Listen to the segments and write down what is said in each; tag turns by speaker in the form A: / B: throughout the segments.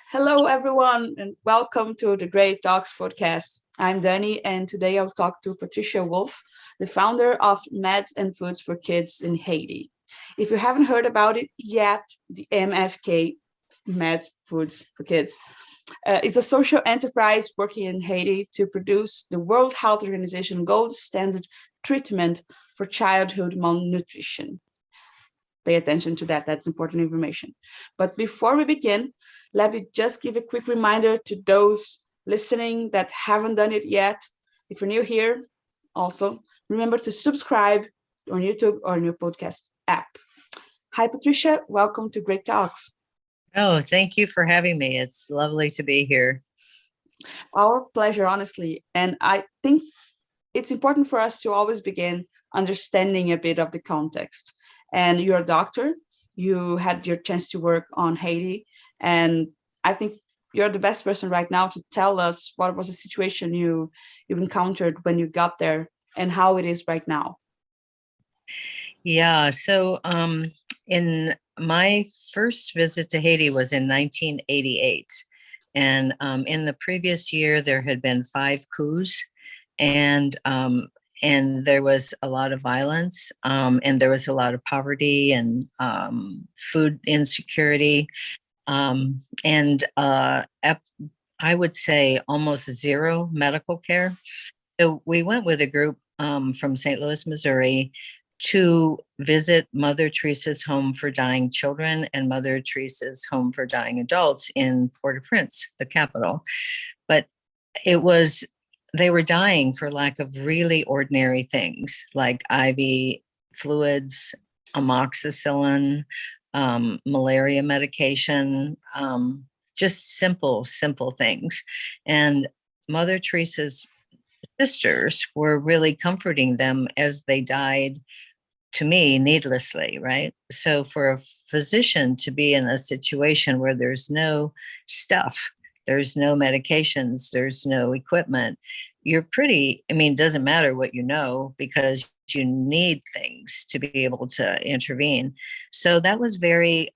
A: Hello, everyone, and welcome to the Great Talks podcast. I'm Danny, and today I'll talk to Patricia Wolf, the founder of Meds and Foods for Kids in Haiti. If you haven't heard about it yet, the MFK, Meds Foods for Kids, is a social enterprise working in Haiti to produce the World Health Organization gold standard treatment for childhood malnutrition. Pay attention to that. That's important information. But before we begin, let me just give a quick reminder to those listening that haven't done it yet. If you're new here, also remember to subscribe on YouTube or on your podcast app. Hi, Patricia. Welcome to Great Talks.
B: Oh, thank you for having me. It's lovely to be here.
A: Our pleasure, honestly. And I think it's important for us to always begin understanding a bit of the context. And you're a doctor. You had your chance to work on Haiti. And I think you're the best person right now to tell us what was the situation you encountered when you got there and how it is right now.
B: Yeah. So in my first visit to Haiti was in 1988. And in the previous year, there had been 5 coups. And there was a lot of violence, and there was a lot of poverty and food insecurity, and I would say almost zero medical care. So we went with a group from St. Louis, Missouri, to visit Mother Teresa's Home for Dying Children and Mother Teresa's Home for Dying Adults in Port-au-Prince, the capital. But they were dying for lack of really ordinary things like IV fluids, amoxicillin, malaria medication, just simple things. And Mother Teresa's sisters were really comforting them as they died, to me, needlessly, right? So for a physician to be in a situation where there's no stuff, there's no medications, there's no equipment, it doesn't matter what you know, because you need things to be able to intervene. So that was very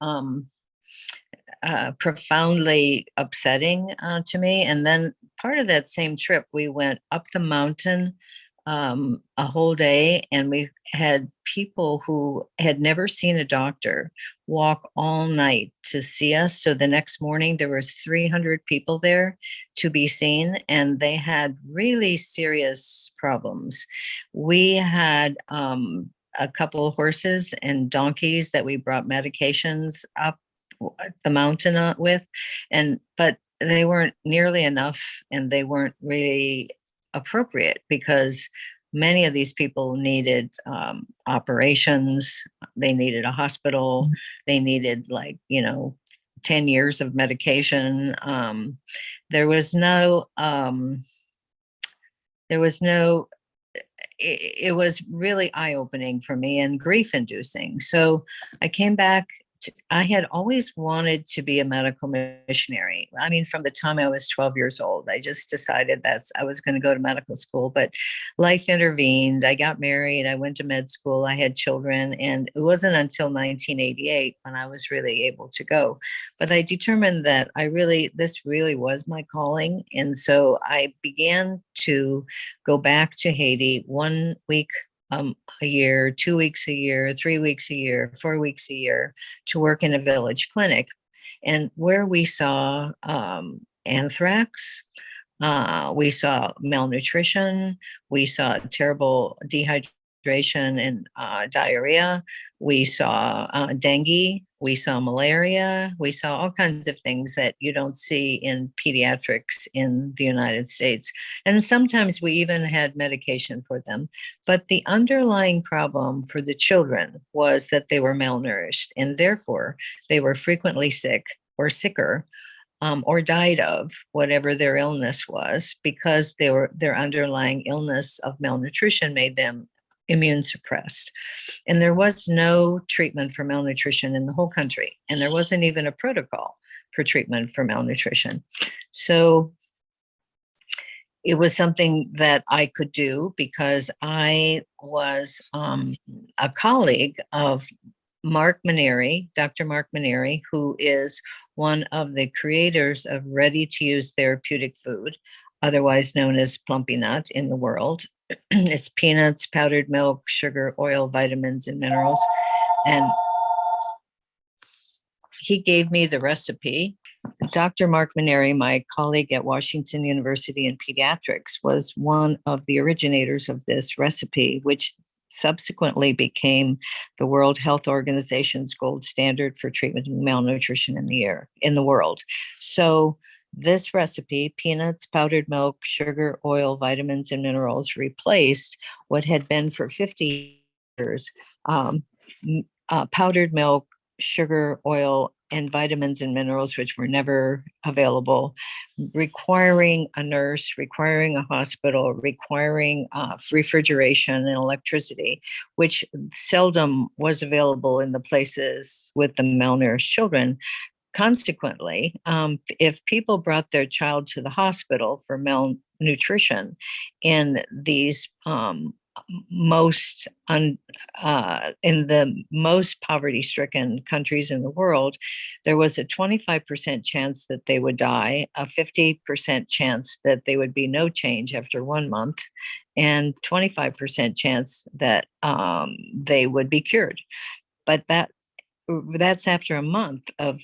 B: profoundly upsetting to me. And then part of that same trip, we went up the mountain a whole day, and we had people who had never seen a doctor walk all night to see us. So the next morning there was 300 people there to be seen, and they had really serious problems. We had a couple of horses and donkeys that we brought medications up the mountain with, but they weren't nearly enough, and they weren't really appropriate because many of these people needed operations. They needed a hospital. They needed 10 years of medication. It was really eye-opening for me and grief-inducing. So I came back. I had always wanted to be a medical missionary. I mean, from the time I was 12 years old, I just decided that I was going to go to medical school, but life intervened. I got married. I went to med school. I had children, and it wasn't until 1988 when I was really able to go. But I determined that this really was my calling. And so I began to go back to Haiti 1 week a year, 2 weeks a year, 3 weeks a year, 4 weeks a year, to work in a village clinic, and where we saw anthrax, we saw malnutrition, we saw terrible dehydration and diarrhea, we saw dengue, we saw malaria, we saw all kinds of things that you don't see in pediatrics in the United States. And sometimes we even had medication for them. But the underlying problem for the children was that they were malnourished, and therefore they were frequently sick or sicker, or died of whatever their illness was, because their underlying illness of malnutrition made them immune suppressed. And there was no treatment for malnutrition in the whole country. And there wasn't even a protocol for treatment for malnutrition. So it was something that I could do because I was a colleague of Dr. Mark Maneri, who is one of the creators of ready-to-use therapeutic food, otherwise known as Plumpy Nut, in the world. It's peanuts, powdered milk, sugar, oil, vitamins, and minerals. And he gave me the recipe. Dr. Mark Maneri, my colleague at Washington University in pediatrics, was one of the originators of this recipe, which subsequently became the World Health Organization's gold standard for treatment of malnutrition in the world. So this recipe, peanuts, powdered milk, sugar, oil, vitamins, and minerals, replaced what had been for 50 years powdered milk, sugar, oil, and vitamins and minerals, which were never available, requiring a nurse, requiring a hospital, requiring refrigeration and electricity, which seldom was available in the places with the malnourished children. Consequently, if people brought their child to the hospital for malnutrition in these in the most poverty-stricken countries in the world, there was a 25% chance that they would die, a 50% chance that they would be no change after 1 month, and 25% chance that they would be cured. But that's after a month of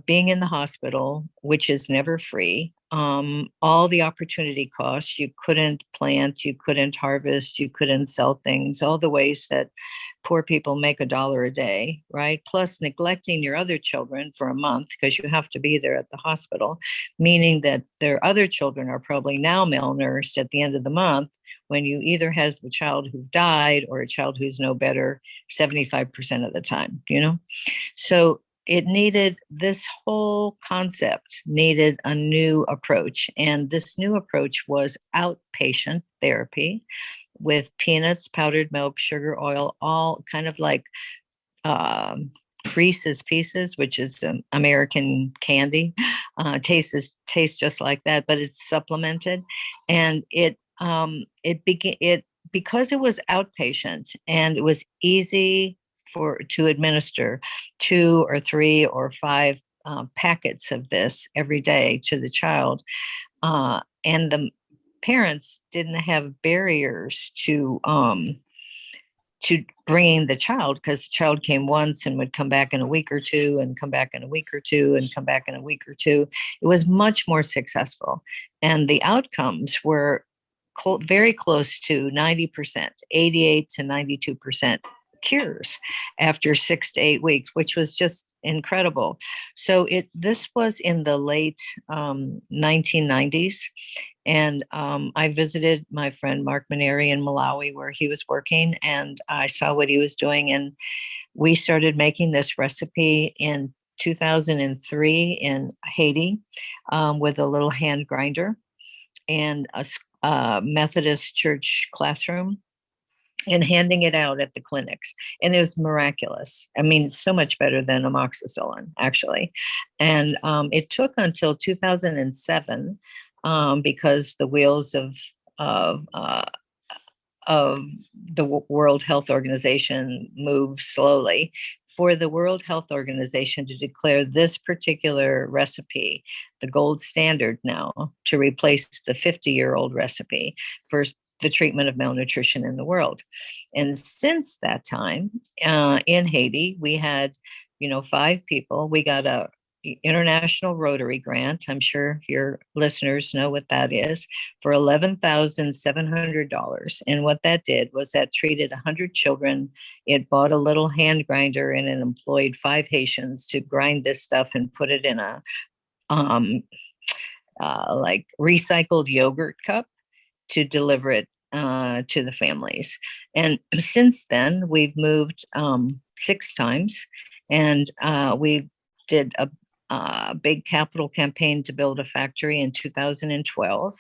B: being in the hospital, which is never free. All the opportunity costs, you couldn't plant, you couldn't harvest, you couldn't sell things, all the ways that poor people make $1 a day, right? Plus neglecting your other children for a month because you have to be there at the hospital, meaning that their other children are probably now malnourished at the end of the month, when you either have a child who died or a child who's no better 75% of the time, So this whole concept needed a new approach. And this new approach was outpatient therapy with peanuts, powdered milk, sugar, oil, all kind of like Reese's Pieces, which is American candy. Tastes just like that, but it's supplemented. And because it was outpatient and it was easy to administer 2 or 3 or 5 packets of this every day to the child, and the parents didn't have barriers to bringing the child, because the child came once and would come back in a week or two and come back in a week or two and come back in a week or two. It was much more successful, and the outcomes were very close to 90%, 88 to 92% cures after 6 to 8 weeks, which was just incredible. So this was in the late 1990s. And I visited my friend Mark Maneri in Malawi, where he was working, and I saw what he was doing. And we started making this recipe in 2003 in Haiti with a little hand grinder and a Methodist church classroom, and handing it out at the clinics. And it was miraculous. I mean, so much better than amoxicillin, actually. And it took until 2007 because the wheels of the World Health Organization moved slowly, for the World Health Organization to declare this particular recipe the gold standard now, to replace the 50-year-old recipe for the treatment of malnutrition in the world. And since that time, in Haiti, we had, 5 people. We got a international Rotary grant. I'm sure your listeners know what that is, for $11,700. And what that did was that treated 100 children. It bought a little hand grinder, and it employed 5 Haitians to grind this stuff and put it in a like recycled yogurt cup to deliver it to the families. And since then, we've moved 6 times, and we did a big capital campaign to build a factory in 2012.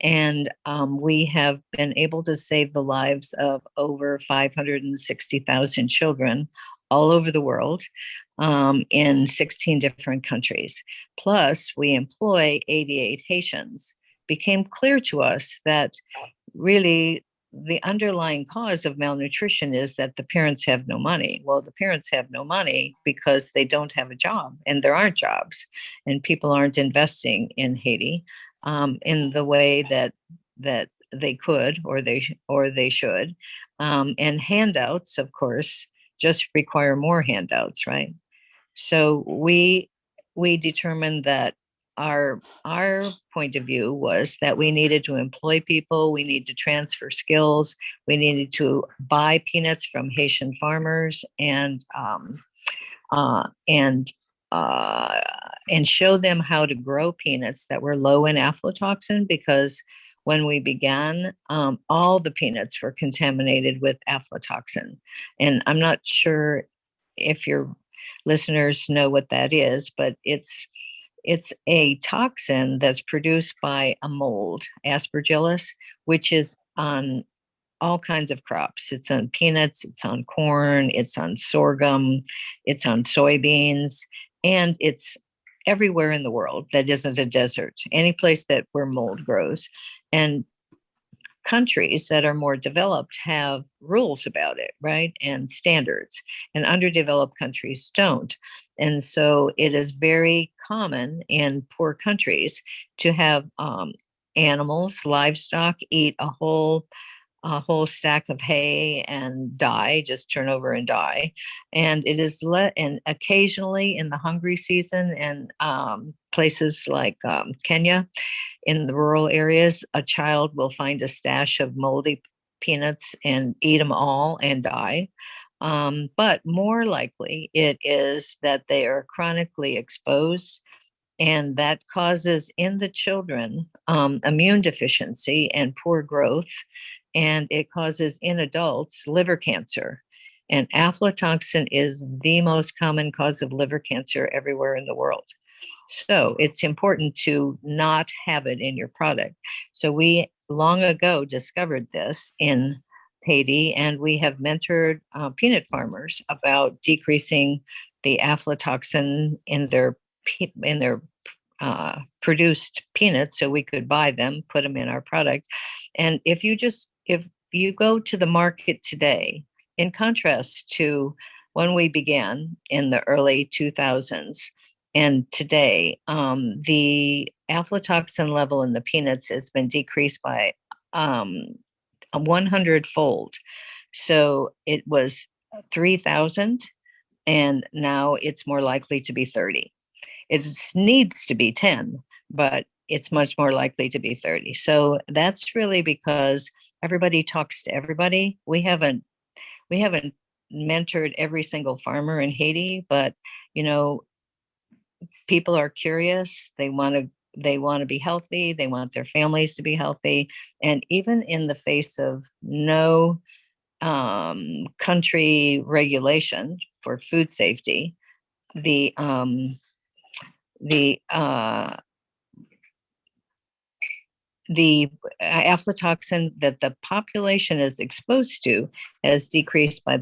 B: And we have been able to save the lives of over 560,000 children all over the world, in 16 different countries. Plus, we employ 88 Haitians. Became clear to us that really the underlying cause of malnutrition is that the parents have no money. Well, the parents have no money because they don't have a job, and there aren't jobs, and people aren't investing in Haiti in the way that they could, or they should. And handouts, of course, just require more handouts, right? So we determined that our point of view was that we needed to employ people, we need to transfer skills, we needed to buy peanuts from Haitian farmers, uh, and and show them how to grow peanuts that were low in aflatoxin, because when we began, all the peanuts were contaminated with aflatoxin. And I'm not sure if your listeners know what that is, but it's a toxin that's produced by a mold, Aspergillus, which is on all kinds of crops. It's on peanuts, it's on corn, it's on sorghum, it's on soybeans, and it's everywhere in the world that isn't a desert, any place that where mold grows. And countries that are more developed have rules about it, right? And standards, and underdeveloped countries don't. And so it is very common in poor countries to have animals, livestock, eat a whole stack of hay and die, just turn over and die. And it is and occasionally in the hungry season, and places like Kenya, in the rural areas, a child will find a stash of moldy peanuts and eat them all and die. But more likely, it is that they are chronically exposed, and that causes in the children immune deficiency and poor growth, and it causes in adults liver cancer. And aflatoxin is the most common cause of liver cancer everywhere in the world. So it's important to not have it in your product. So we long ago discovered this in Haiti, and we have mentored peanut farmers about decreasing the aflatoxin in their produced peanuts, so we could buy them, put them in our product. And if you go to the market today, in contrast to when we began in the early 2000s and today, the aflatoxin level in the peanuts has been decreased by 100-fold. So it was 3,000, and now it's more likely to be 30. It needs to be 10, but it's much more likely to be 30. So that's really because everybody talks to everybody. We haven't mentored every single farmer in Haiti, but people are curious. They want to be healthy. They want their families to be healthy. And even in the face of no country regulation for food safety, the aflatoxin that the population is exposed to has decreased by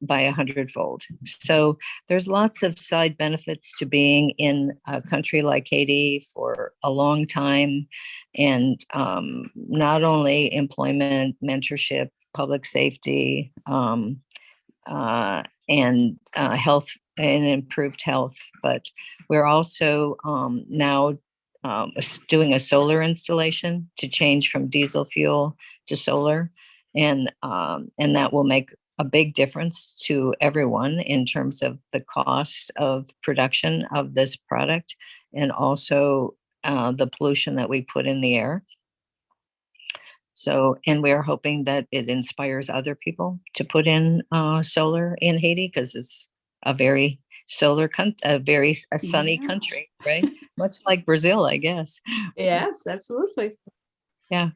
B: 100-fold. So there's lots of side benefits to being in a country like Haiti for a long time, and not only employment, mentorship, public safety, and health and improved health, but we're also now doing a solar installation to change from diesel fuel to solar, and that will make a big difference to everyone in terms of the cost of production of this product, and also the pollution that we put in the air. So, and we are hoping that it inspires other people to put in solar in Haiti, because it's a very a sunny country, right? Much like Brazil, I guess.
A: Yes, absolutely.
B: Yeah.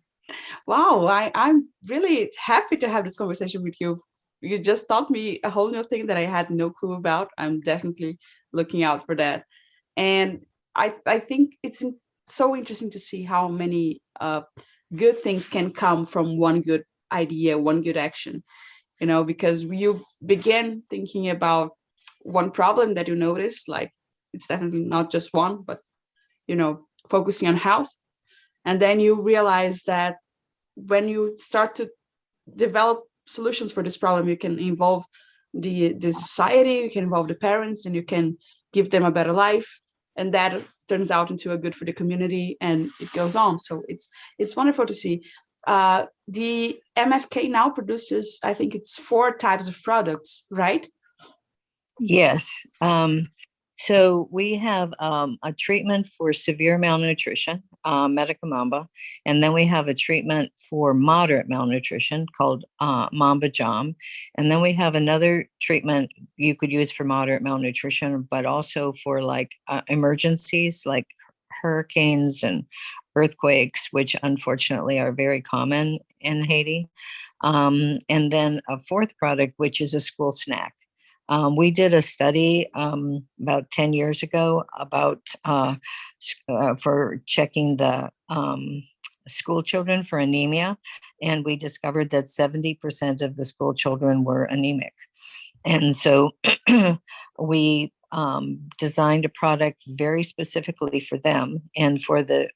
A: Wow, I'm really happy to have this conversation with you. You just taught me a whole new thing that I had no clue about. I'm definitely looking out for that. And I think it's so interesting to see how many good things can come from one good idea, one good action, because you begin thinking about one problem that you notice, like it's definitely not just one, but, focusing on health. And then you realize that when you start to develop solutions for this problem. You can involve the society, you can involve the parents, and you can give them a better life, and that turns out into a good for the community, and it goes on. So it's wonderful to see. The MFK now produces, I think it's 4 types of products, right?
B: Yes. So we have a treatment for severe malnutrition, Medicamamba, and then we have a treatment for moderate malnutrition called Mamba Jam, and then we have another treatment you could use for moderate malnutrition, but also for like emergencies like hurricanes and earthquakes, which unfortunately are very common in Haiti. And then a fourth product, which is a school snack. We did a study about 10 years ago about for checking the school children for anemia, and we discovered that 70% of the school children were anemic. And so we designed a product very specifically for them and for the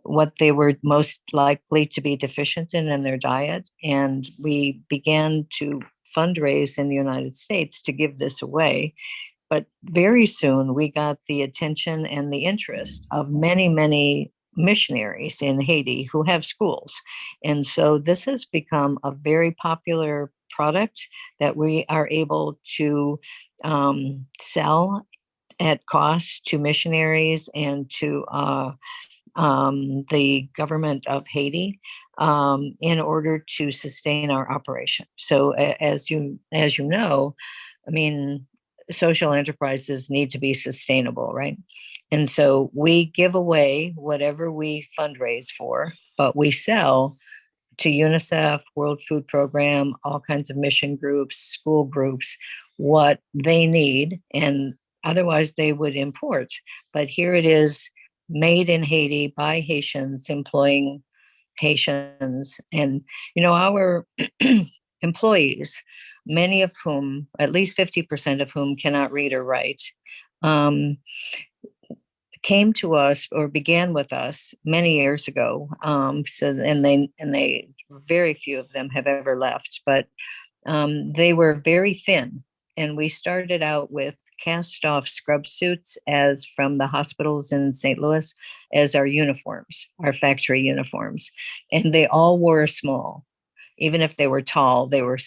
B: what they were most likely to be deficient in their diet. And we began to fundraise in the United States to give this away. But very soon we got the attention and the interest of many, many missionaries in Haiti who have schools. And so this has become a very popular product that we are able to sell at cost to missionaries and to the government of Haiti in order to sustain our operation. So as you know, I mean, social enterprises need to be sustainable, right? And so we give away whatever we fundraise for, but we sell to UNICEF, World Food Program, all kinds of mission groups, school groups, what they need, and otherwise they would import. But here it is, made in Haiti by Haitians, employing Haitians. And, our employees, many of whom, at least 50% of whom cannot read or write, came to us or began with us many years ago. They very few of them have ever left, but they were very thin. And we started out with cast off scrub suits as from the hospitals in St. Louis as our uniforms, our factory uniforms. And they all wore small. Even if they were tall, they were,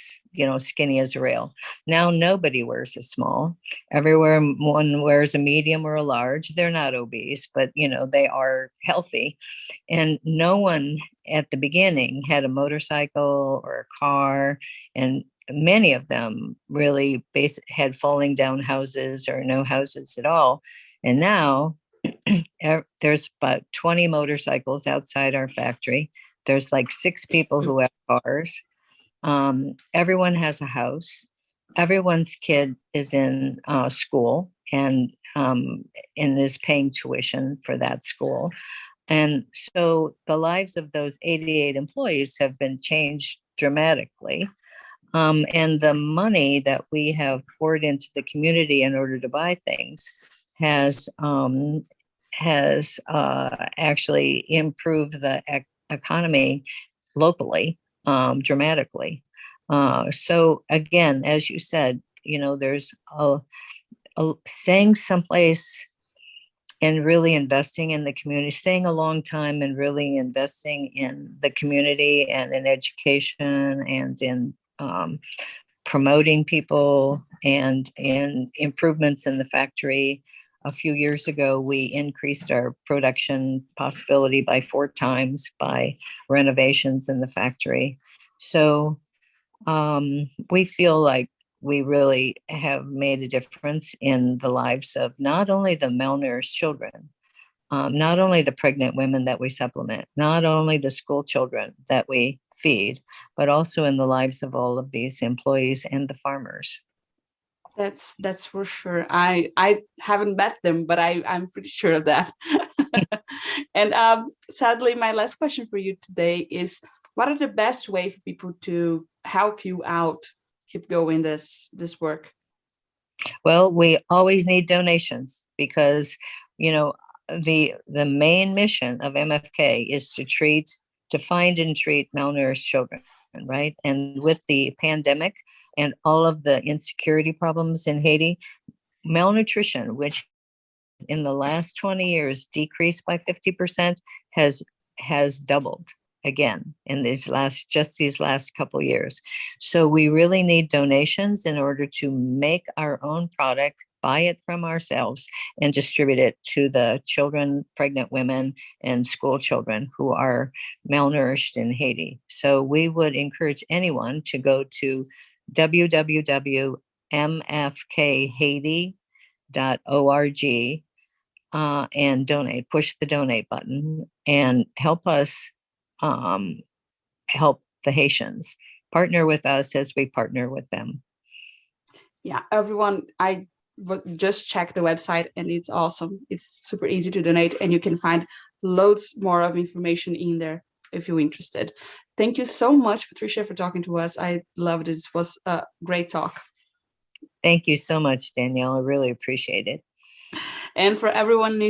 B: skinny as a rail. Now nobody wears a small. Everyone wears a medium or a large. They're not obese, but they are healthy. And no one at the beginning had a motorcycle or a car, and many of them really had falling down houses or no houses at all. And now there's about 20 motorcycles outside our factory. There's like 6 people who have cars. Everyone has a house. Everyone's kid is in school and is paying tuition for that school. And so the lives of those 88 employees have been changed dramatically. And the money that we have poured into the community in order to buy things has actually improved the economy locally dramatically. So again, as you said, there's staying someplace and really investing in the community, staying a long time and really investing in the community and in education and in promoting people and in improvements in the factory. A few years ago, we increased our production possibility by 4 times by renovations in the factory. So we feel like we really have made a difference in the lives of not only the malnourished children, not only the pregnant women that we supplement, not only the school children that we feed, but also in the lives of all of these employees and the farmers.
A: That's for sure. I haven't met them, but I'm pretty sure of that. And sadly, my last question for you today is: what are the best way for people to help you out, keep going this work?
B: Well, we always need donations because the main mission of MFK is to find and treat malnourished children. right? And with the pandemic and all of the insecurity problems in Haiti, malnutrition, which in the last 20 years decreased by 50%, has doubled again in these last couple years. So we really need donations in order to make our own product, buy it from ourselves, and distribute it to the children, pregnant women, and school children who are malnourished in Haiti. So we would encourage anyone to go to www.mfkhaiti.org and donate, push the donate button, and help us help the Haitians. Partner with us as we partner with them.
A: Yeah, everyone, I just checked the website and it's awesome. It's super easy to donate, and you can find loads more of information in there if you're interested. Thank you so much, Patricia, for talking to us. I loved it. It was a great talk.
B: Thank you so much, Danielle. I really appreciate it.
A: And for everyone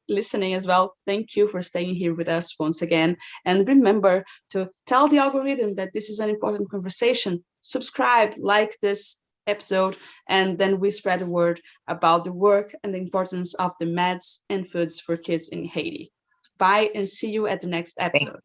A: listening as well, thank you for staying here with us once again. And remember to tell the algorithm that this is an important conversation. Subscribe, like this episode, and then we spread the word about the work and the importance of the meds and foods for kids in Haiti. Bye, and see you at the next episode.